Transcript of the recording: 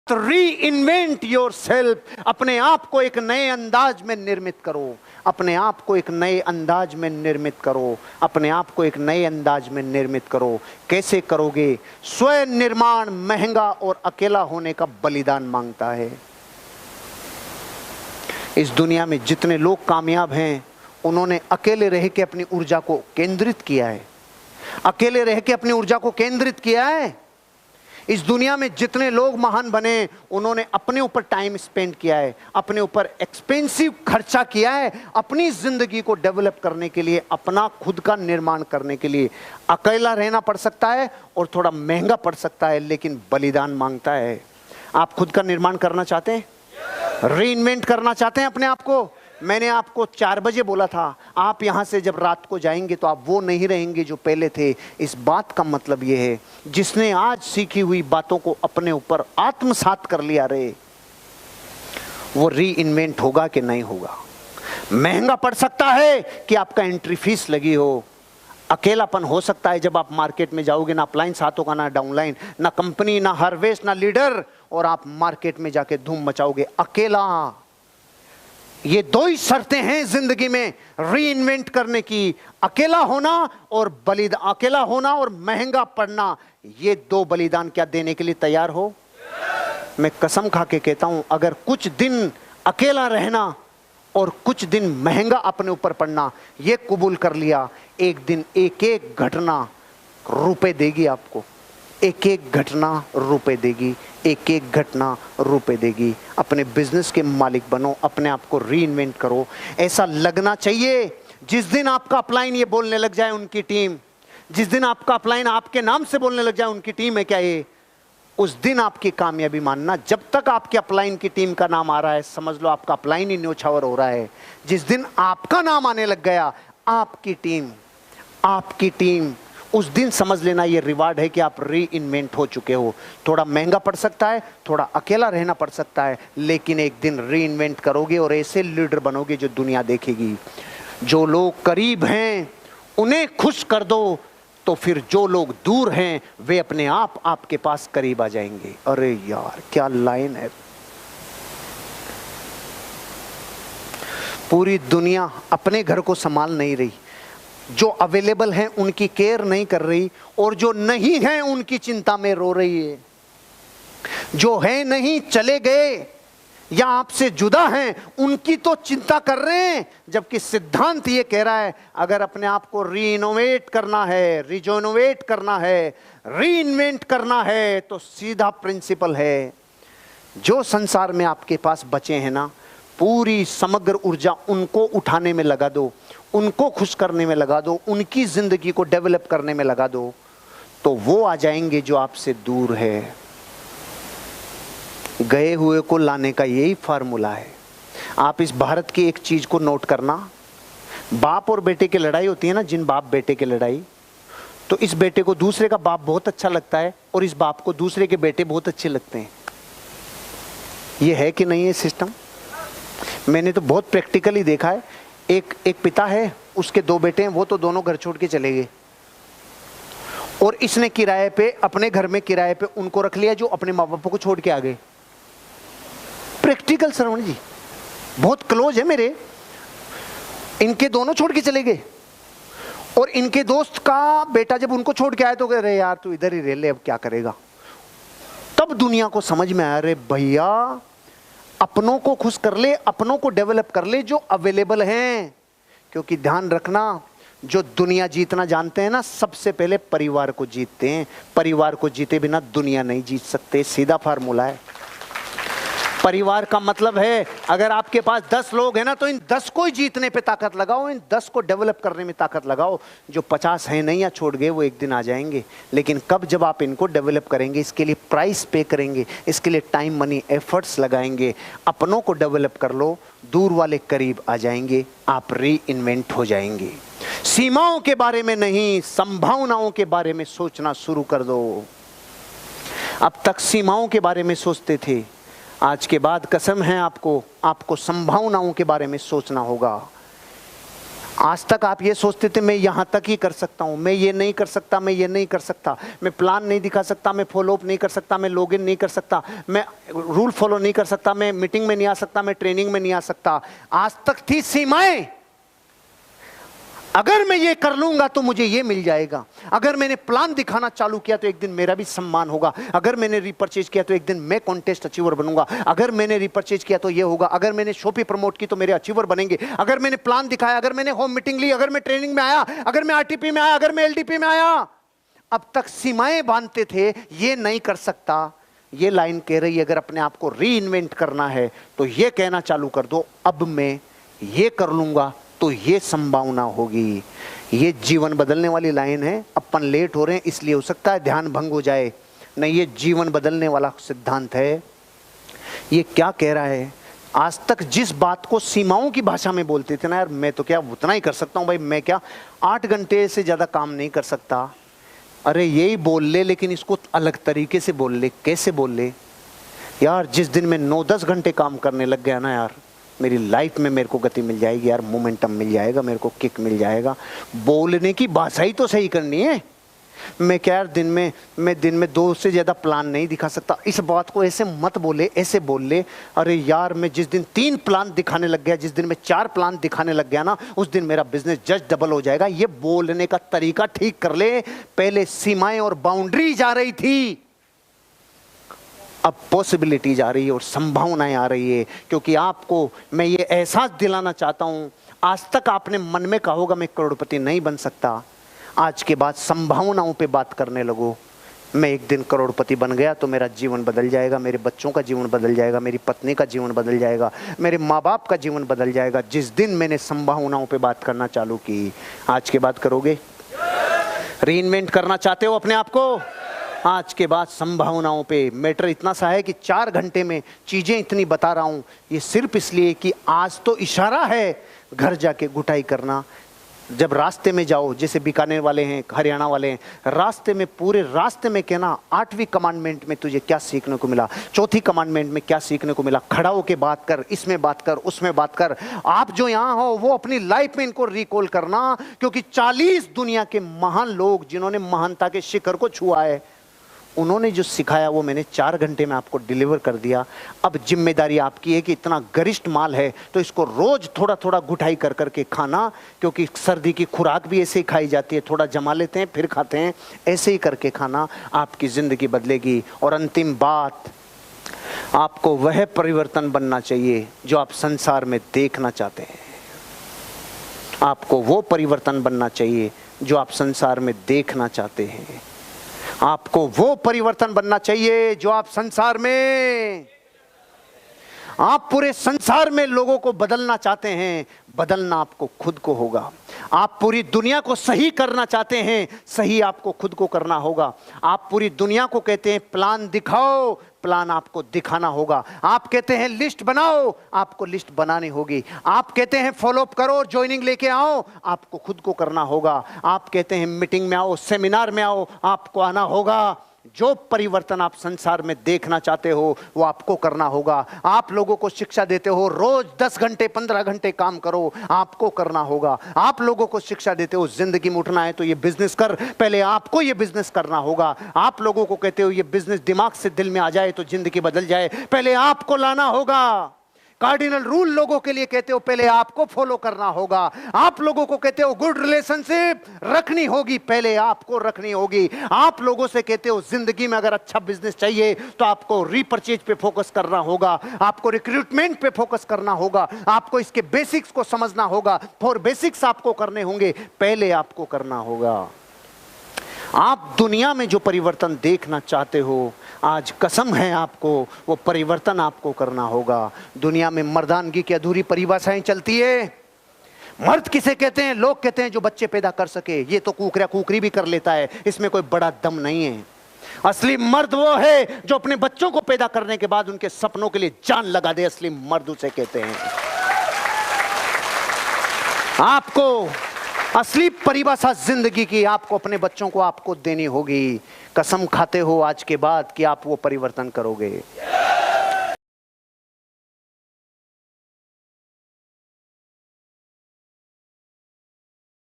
री invent your self. अपने आप को एक नए अंदाज में निर्मित करो, अपने आप को एक नए अंदाज में निर्मित करो, अपने आप को एक नए अंदाज में निर्मित करो। कैसे करोगे? स्वयं निर्माण महंगा और अकेला होने का बलिदान मांगता है। इस दुनिया में जितने लोग कामयाब हैं उन्होंने अकेले रह के अपनी ऊर्जा को केंद्रित किया है, अकेले रह के अपनी ऊर्जा को केंद्रित किया है। इस दुनिया में जितने लोग महान बने उन्होंने अपने ऊपर टाइम स्पेंड किया है, अपने ऊपर एक्सपेंसिव खर्चा किया है, अपनी जिंदगी को डेवलप करने के लिए, अपना खुद का निर्माण करने के लिए। अकेला रहना पड़ सकता है और थोड़ा महंगा पड़ सकता है, लेकिन बलिदान मांगता है। आप खुद का निर्माण करना चाहते हैं? रीइन्वेंट करना चाहते हैं अपने आप को? मैंने आपको 4 बजे बोला था, आप यहां से जब रात को जाएंगे तो आप वो नहीं रहेंगे जो पहले थे। इस बात का मतलब ये है, जिसने आज सीखी हुई बातों को अपने ऊपर आत्मसात कर लिया रे, वो रीइन्वेंट होगा कि नहीं होगा। महंगा पड़ सकता है कि आपका एंट्री फीस लगी हो, अकेलापन हो सकता है जब आप मार्केट में जाओगे, ना अपलाइन साथ होगा, ना डाउनलाइन, ना कंपनी, ना हार्वेस्ट, ना लीडर, और आप मार्केट में जाके धूम मचाओगे अकेला। ये 2 ही शर्तें हैं जिंदगी में रीइन्वेंट करने की, अकेला होना और बलिदान, अकेला होना और महंगा पड़ना। ये 2 बलिदान क्या देने के लिए तैयार हो? मैं कसम खा के कहता हूं, अगर कुछ दिन अकेला रहना और कुछ दिन महंगा अपने ऊपर पड़ना ये कबूल कर लिया, एक दिन एक एक घटना रुपए देगी आपको, एक एक घटना रुपए देगी, एक एक घटना रुपए देगी। अपने बिजनेस के मालिक बनो, अपने आप को रीइन्वेंट करो। ऐसा लगना चाहिए जिस दिन आपका अपलाइन ये बोलने लग जाए उनकी टीम, जिस दिन आपका अपलाइन आपके नाम से बोलने लग जाए उनकी टीम है क्या ये, उस दिन आपकी कामयाबी मानना। जब तक आपके अपलाइन की टीम का नाम आ रहा है समझ लो आपका अपलाइन ही न्योछावर हो रहा है। जिस दिन आपका नाम आने लग गया, आपकी टीम, उस दिन समझ लेना ये रिवार्ड है कि आप रीइन्वेंट हो चुके हो। थोड़ा महंगा पड़ सकता है, थोड़ा अकेला रहना पड़ सकता है, लेकिन एक दिन रीइन्वेंट करोगे और ऐसे लीडर बनोगे जो दुनिया देखेगी। जो लोग करीब हैं उन्हें खुश कर दो, तो फिर जो लोग दूर हैं वे अपने आप आपके पास करीब आ जाएंगे। अरे यार क्या लाइन है। पूरी दुनिया अपने घर को संभाल नहीं रही, जो अवेलेबल हैं उनकी केयर नहीं कर रही, और जो नहीं है उनकी चिंता में रो रही है। जो है नहीं, चले गए या आपसे जुदा हैं, उनकी तो चिंता कर रहे हैं। जबकि सिद्धांत ये कह रहा है, अगर अपने आप को रीइनोवेट करना है, रिजोनोवेट करना है, रीइन्वेंट करना है, तो सीधा प्रिंसिपल है, जो संसार में आपके पास बचे हैं ना, पूरी समग्र ऊर्जा उनको उठाने में लगा दो, उनको खुश करने में लगा दो, उनकी जिंदगी को डेवलप करने में लगा दो, तो वो आ जाएंगे जो आपसे दूर है। गए हुए को लाने का यही फार्मूला है। आप इस भारत की एक चीज को नोट करना, बाप और बेटे की लड़ाई होती है ना, जिन बाप बेटे की लड़ाई, तो इस बेटे को दूसरे का बाप बहुत अच्छा लगता है और इस बाप को दूसरे के बेटे बहुत अच्छे लगते हैं। ये है कि नहीं है सिस्टम? मैंने तो बहुत प्रैक्टिकली देखा है। एक पिता है, उसके 2 बेटे हैं, वो तो दोनों घर छोड़ के चले गए, और इसने किराए पे, अपने घर में किराए पे उनको रख लिया जो अपने माँ बाप को छोड़ के आ गए। प्रैक्टिकल श्रवण जी, बहुत क्लोज है मेरे। इनके दोनों छोड़ के चले गए, और इनके दोस्त का बेटा जब उनको छोड़ के आया तो कह रहे यार तू इधर ही रह ले, अब क्या करेगा। तब दुनिया को समझ में आया, अरे भैया अपनों को खुश कर ले, अपनों को डेवलप कर ले जो अवेलेबल हैं। क्योंकि ध्यान रखना, जो दुनिया जीतना जानते हैं ना, सबसे पहले परिवार को जीतते हैं। परिवार को जीते बिना दुनिया नहीं जीत सकते, सीधा फार्मूला है। परिवार का मतलब है, अगर आपके पास 10 लोग हैं ना, तो इन 10 को ही जीतने पे ताकत लगाओ, इन 10 को डेवलप करने में ताकत लगाओ। जो 50 हैं नहीं या छोड़ गए, वो एक दिन आ जाएंगे, लेकिन कब? जब आप इनको डेवलप करेंगे, इसके लिए प्राइस पे करेंगे, इसके लिए टाइम, मनी, एफर्ट्स लगाएंगे। अपनों को डेवलप कर लो, दूर वाले करीब आ जाएंगे, आप रीइन्वेंट हो जाएंगे। सीमाओं के बारे में नहीं, संभावनाओं के बारे में सोचना शुरू कर दो। अब तक सीमाओं के बारे में सोचते थे, आज के बाद कसम है आपको संभावनाओं के बारे में सोचना होगा। आज तक आप ये सोचते थे मैं यहाँ तक ही कर सकता हूँ, मैं ये नहीं कर सकता, मैं ये नहीं कर सकता, मैं प्लान नहीं दिखा सकता, मैं फॉलो अप नहीं कर सकता, मैं लॉगिन नहीं कर सकता, मैं रूल फॉलो नहीं कर सकता, मैं मीटिंग में नहीं आ सकता, मैं ट्रेनिंग में नहीं आ सकता। आज तक थी सीमाएं, अगर मैं ये कर लूंगा तो मुझे ये मिल जाएगा, अगर मैंने प्लान दिखाना चालू किया तो एक दिन मेरा भी सम्मान होगा, अगर मैंने रिपर्चेज किया तो एक दिन मैं कॉन्टेस्ट अचीवर बनूंगा, अगर मैंने रिपर्चेज किया तो ये होगा, अगर मैंने शॉपी प्रमोट की तो मेरे अचीवर बनेंगे, अगर मैंने प्लान दिखाया, अगर मैंने होम मीटिंग ली, अगर मैं ट्रेनिंग में आया, अगर मैं आरटीपी में आया, अगर मैं एलडीपी में आया। अब तक सीमाएं बांधते थे, ये नहीं कर सकता। ये लाइन कह रही है अगर अपने आप को री इन्वेंट करना है तो ये कहना चालू कर दो, अब मैं ये कर लूंगा तो ये संभावना होगी। ये जीवन बदलने वाली लाइन है। अपन लेट हो रहे हैं इसलिए हो सकता है ध्यान भंग हो जाए, नहीं ये जीवन बदलने वाला सिद्धांत है। ये क्या कह रहा है, आज तक जिस बात को सीमाओं की भाषा में बोलते थे ना, यार मैं तो क्या उतना ही कर सकता हूं भाई, मैं क्या 8 घंटे से ज्यादा काम नहीं कर सकता, अरे यही बोल ले लेकिन इसको अलग तरीके से बोल ले। कैसे बोल ले यार, जिस दिन मैं 9-10 घंटे काम करने लग गया ना यार, मेरी लाइफ में मेरे को गति मिल जाएगी यार, मोमेंटम मिल जाएगा, मेरे को किक मिल जाएगा। बोलने की भाषा ही तो सही करनी है। मैं क्या यार दिन में 2 से ज्यादा प्लान नहीं दिखा सकता, इस बात को ऐसे मत बोले, ऐसे बोल ले। अरे यार मैं जिस दिन 3 प्लान दिखाने लग गया, जिस दिन मैं 4 प्लान दिखाने लग गया ना, उस दिन मेरा बिजनेस जस्ट डबल हो जाएगा। ये बोलने का तरीका ठीक कर ले। पहले सीमाएं और बाउंड्री जा रही थी, अब पॉसिबिलिटीज आ रही है और संभावनाएं आ रही है। क्योंकि आपको मैं ये एहसास दिलाना चाहता हूं, आज तक आपने मन में कहा होगा मैं करोड़पति नहीं बन सकता, आज के बाद संभावनाओं पे बात करने लगो। मैं एक दिन करोड़पति बन गया तो मेरा जीवन बदल जाएगा, मेरे बच्चों का जीवन बदल जाएगा, मेरी पत्नी का जीवन बदल जाएगा, मेरे माँ बाप का जीवन बदल जाएगा। जिस दिन मैंने संभावनाओं पे बात करना चालू की, आज के बाद करोगे? रीइन्वेंट करना चाहते हो अपने आप को? आज के बाद संभावनाओं पे। मैटर इतना सा है कि 4 घंटे में चीजें इतनी बता रहा हूं, ये सिर्फ इसलिए कि आज तो इशारा है घर जाके गुटाई करना। जब रास्ते में जाओ, जैसे बीकानेर वाले हैं, हरियाणा वाले हैं, रास्ते में पूरे रास्ते में कहना 8वीं कमांडमेंट में तुझे क्या सीखने को मिला, 4थी कमांडमेंट में क्या सीखने को मिला, खड़ा होके बात कर, इसमें बात कर, उसमें बात कर। आप जो यहाँ हो वो अपनी लाइफ में इनको रिकॉल करना, क्योंकि 40 दुनिया के महान लोग जिन्होंने महानता के शिखर को छुआ है, उन्होंने जो सिखाया वो मैंने 4 घंटे में आपको डिलीवर कर दिया। अब जिम्मेदारी आपकी है कि इतना गरिष्ठ माल है तो इसको रोज थोड़ा थोड़ा गुठाई कर करके खाना, क्योंकि सर्दी की खुराक भी ऐसे ही खाई जाती है, थोड़ा जमा लेते हैं फिर खाते हैं, ऐसे ही करके खाना, आपकी जिंदगी बदलेगी। और अंतिम बात, आपको वह परिवर्तन बनना चाहिए जो आप संसार में देखना चाहते हैं। आपको वो परिवर्तन बनना चाहिए जो आप संसार में देखना चाहते हैं। आपको वो परिवर्तन बनना चाहिए जो आप संसार में, आप पूरे संसार में लोगों को बदलना चाहते हैं। बदलना आपको खुद को होगा। आप पूरी दुनिया को सही करना चाहते हैं, सही आपको खुद को करना होगा। आप पूरी दुनिया को कहते हैं प्लान दिखाओ, प्लान आपको दिखाना होगा। आप कहते हैं लिस्ट बनाओ, आपको लिस्ट बनानी होगी। आप कहते हैं फॉलो अप करो, ज्वाइनिंग लेके आओ, आपको खुद को करना होगा। आप कहते हैं मीटिंग में आओ, सेमिनार में आओ, आपको आना होगा। जो परिवर्तन आप संसार में देखना चाहते हो वो आपको करना होगा। आप लोगों को शिक्षा देते हो रोज 10 घंटे 15 घंटे काम करो, आपको करना होगा। आप लोगों को शिक्षा देते हो जिंदगी में उठना है तो ये बिजनेस कर, पहले आपको ये बिजनेस करना होगा। आप लोगों को कहते हो ये बिजनेस दिमाग से दिल में आ जाए तो जिंदगी बदल जाए, पहले आपको लाना होगा। कार्डिनल रूल लोगों के लिए कहते हो पहले आपको फॉलो करना होगा। आप लोगों को कहते हो गुड रिलेशनशिप रखनी होगी, पहले आपको रखनी होगी। आप लोगों से कहते हो जिंदगी में अगर अच्छा बिजनेस चाहिए तो आपको रीपरचेज पे फोकस करना होगा, आपको रिक्रूटमेंट पे फोकस करना होगा, आपको इसके बेसिक्स को समझना होगा। 4 बेसिक्स आपको करने होंगे, पहले आपको करना होगा। आप दुनिया में जो परिवर्तन देखना चाहते हो, आज कसम है आपको वो परिवर्तन आपको करना होगा। दुनिया में मर्दानगी की अधूरी परिभाषाएं चलती है। मर्द किसे कहते हैं? लोग कहते हैं जो बच्चे पैदा कर सके। ये तो कुकरा कुकरी भी कर लेता है, इसमें कोई बड़ा दम नहीं है। असली मर्द वो है जो अपने बच्चों को पैदा करने के बाद उनके सपनों के लिए जान लगा दे, असली मर्द उसे कहते हैं। आपको असली परिभाषा जिंदगी की आपको अपने बच्चों को आपको देनी होगी। कसम खाते हो आज के बाद कि आप वो परिवर्तन करोगे।